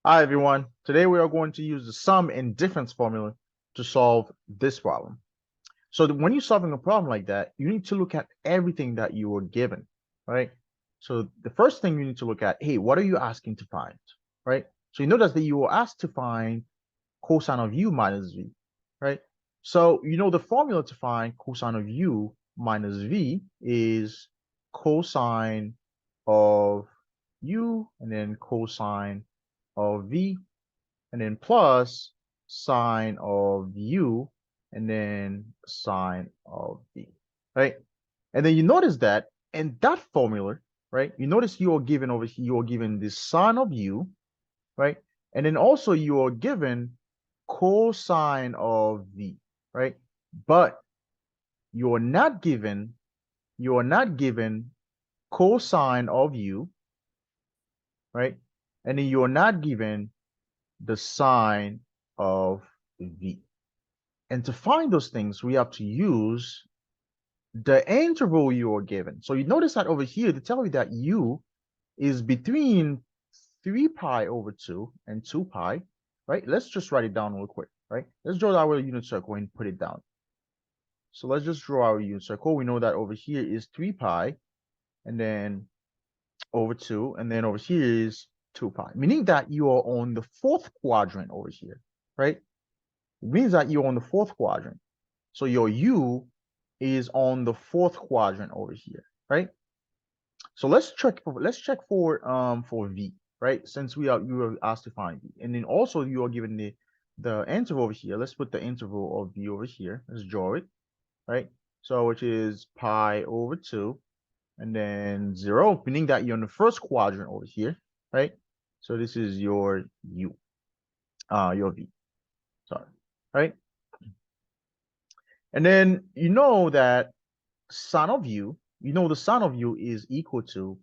Hi everyone. Today we are going to use the sum and difference formula to solve this problem. So when you're solving a problem like that, you need to look at everything that you were given, right? So the first thing you need to look at, hey, what are you asking to find, right? So you notice that you were asked to find cosine of u minus v, right? So you know the formula to find cosine of u minus v is cosine of u and then cosine of v and then plus sine of u and then sine of v, right? And then you notice that in that formula, right? You notice you are given over here, you are given the sine of u, right? And then also you are given cosine of v, right? But you are not given cosine of u, right? And then you are not given the sine of v. And to find those things, we have to use the interval you are given. So you notice that over here, they tell you that u is between 3 pi over 2 and 2 pi, right? Let's just write it down real quick, right? Let's draw our unit circle and put it down. So let's just draw our unit circle. We know that over here is 3 pi, and then over 2, and then over here is 2 pi, meaning that you are on the fourth quadrant over here, right? It means that you're on the fourth quadrant. So your u is on the fourth quadrant over here, right? So let's check for v, right? Since you were asked to find v, and then also you are given the interval over here. Let's put the interval of v over here. Let's draw it, right? So which is pi over 2 and then 0, meaning that you're in the first quadrant over here, right? So this is your u, your v, sorry, right? And then you know that sine of u, you know the sine of u is equal to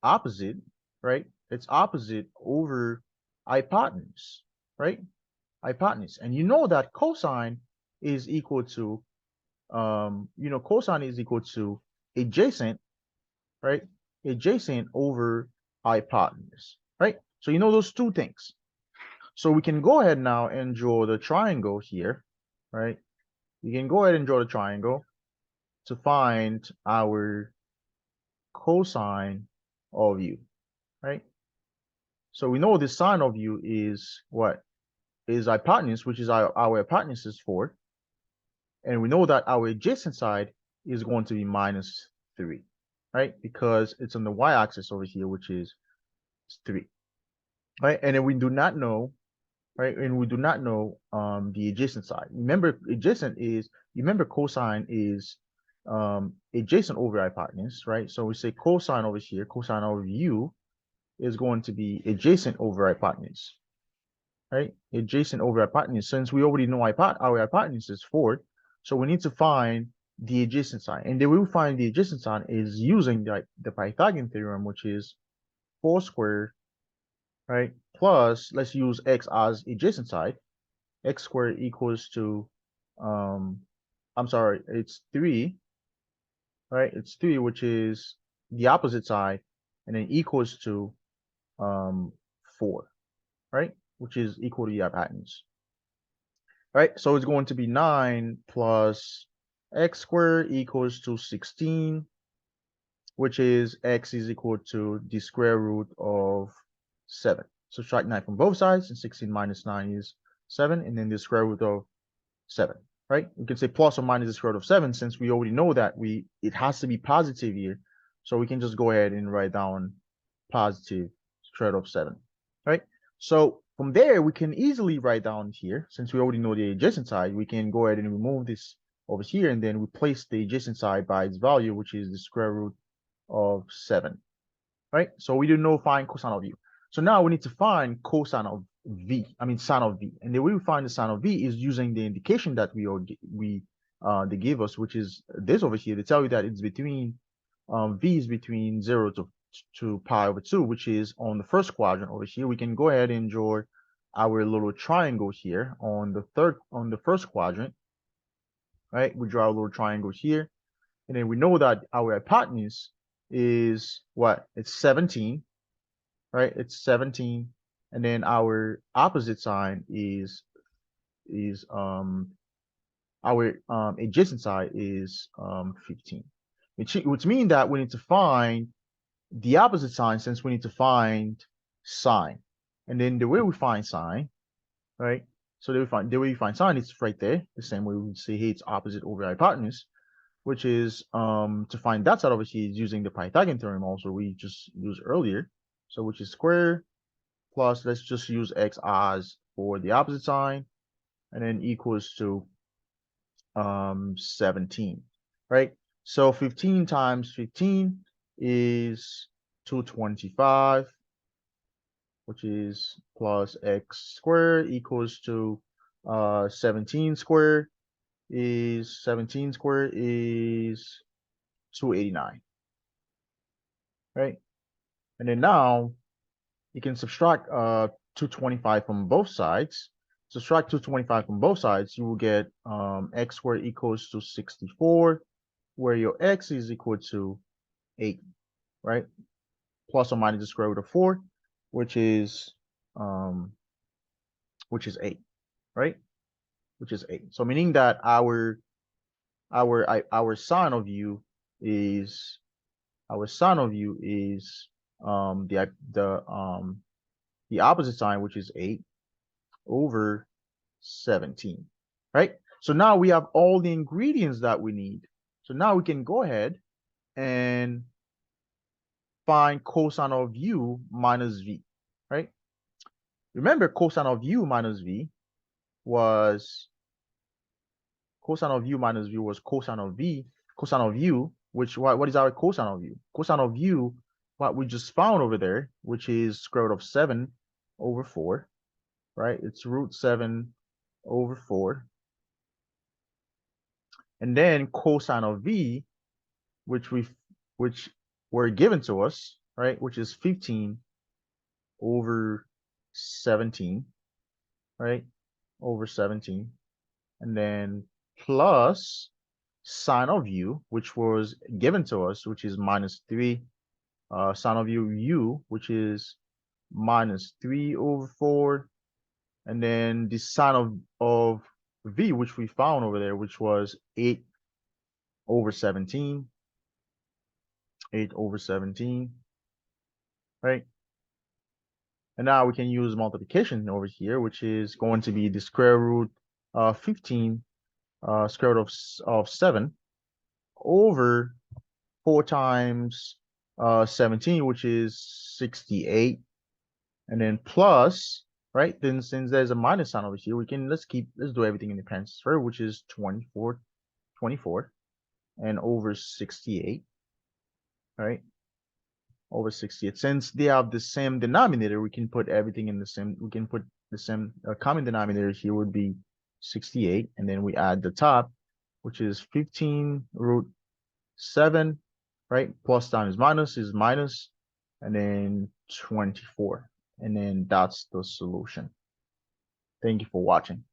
opposite, right? It's opposite over hypotenuse, right? Hypotenuse. And you know that cosine is equal to cosine is equal to adjacent, right? Adjacent over hypotenuse, right? So you know those two things. So we can go ahead now and draw the triangle here, right? You can go ahead and draw the triangle to find our cosine of u, right? So we know the sine of u is what? Is hypotenuse, which is our hypotenuse is 4. And we know that our adjacent side is going to be minus 3, right? Because it's on the y-axis over here, which is 3, right? And then we do not know, right? And we do not know the adjacent side. Remember, remember cosine is adjacent over hypotenuse, right? So we say cosine over here, cosine over u is going to be adjacent over hypotenuse, right? Adjacent over hypotenuse. Since we already know our hypotenuse is 4, so we need to find the adjacent side. And the way we find the adjacent side is using the Pythagorean theorem, which is 4 squared, right? Plus, let's use x as adjacent side. X squared equals to, I'm sorry, it's 3, right? It's 3, which is the opposite side, and then equals to 4, right? Which is equal to the hypotenuse. Right? So it's going to be 9 plus x squared equals to 16, which is x is equal to the square root of 7. Subtract 9 from both sides, and 16 minus 9 is 7, and then the square root of 7, right? We can say plus or minus the square root of 7, since we already know that it has to be positive here. So we can just go ahead and write down positive square root of 7, right? So from there, we can easily write down here, since we already know the adjacent side, we can go ahead and remove this over here, and then replace the adjacent side by its value, which is the square root of 7, right? So we didn't know find cosine of u. So now we need to find cosine of v, sine of v. And the way we find the sine of v is using the indication that they gave us, which is this over here. They tell you that it's between v is between 0 to pi over 2, which is on the first quadrant over here. We can go ahead and draw our little triangle here on the first quadrant, right? We draw a little triangle here, and then we know that our hypotenuse is what? It's 17, right? It's 17. And then our opposite sign is our adjacent side is 15. Which means that we need to find the opposite sign, since we need to find sine. And then the way we find sine, right? So the way we find sine is right there, the same way we would say, hey, it's opposite over hypotenuse, which is to find that side, obviously is using the Pythagorean theorem also we just used earlier. So which is square plus, let's just use x as for the opposite sign, and then equals to 17, right? So 15 times 15 is 225, which is plus x squared equals to 17 squared is 289, right? And then now you can subtract 225 from both sides. Subtract 225 from both sides, you will get x squared equals to 64, where your x is equal to 8, right? Plus or minus the square root of 4, which is 8, right? Which is 8. So meaning that our sine of u is the opposite sign, which is 8 over 17, right? So now we have all the ingredients that we need. So now we can go ahead and find cosine of u minus v, right? Remember, cosine of u minus v was cosine of u minus v was cosine of u, which what is our cosine of u? Cosine of u, what we just found over there, which is square root of 7 over 4, right? It's root 7 over 4. And then cosine of v, which were given to us, right? Which is 15 over 17, right? Over 17. And then plus sine of u, which was given to us, which is minus 3. Sine of u, which is minus 3 over 4. And then the sine of v, which we found over there, which was 8 over 17. 8 over 17, right? And now we can use multiplication over here, which is going to be the square root of 15, square root of 7 over 4 times 17, which is 68. And then plus, right? Then since there's a minus sign over here, let's do everything in the transfer, which is 24, and over 68, right? Over 68. Since they have the same denominator, we can put everything in the same, we can put the same common denominator here would be 68, and then we add the top, which is 15 root 7, right? Plus times minus is minus, and then 24. And then that's the solution. Thank you for watching.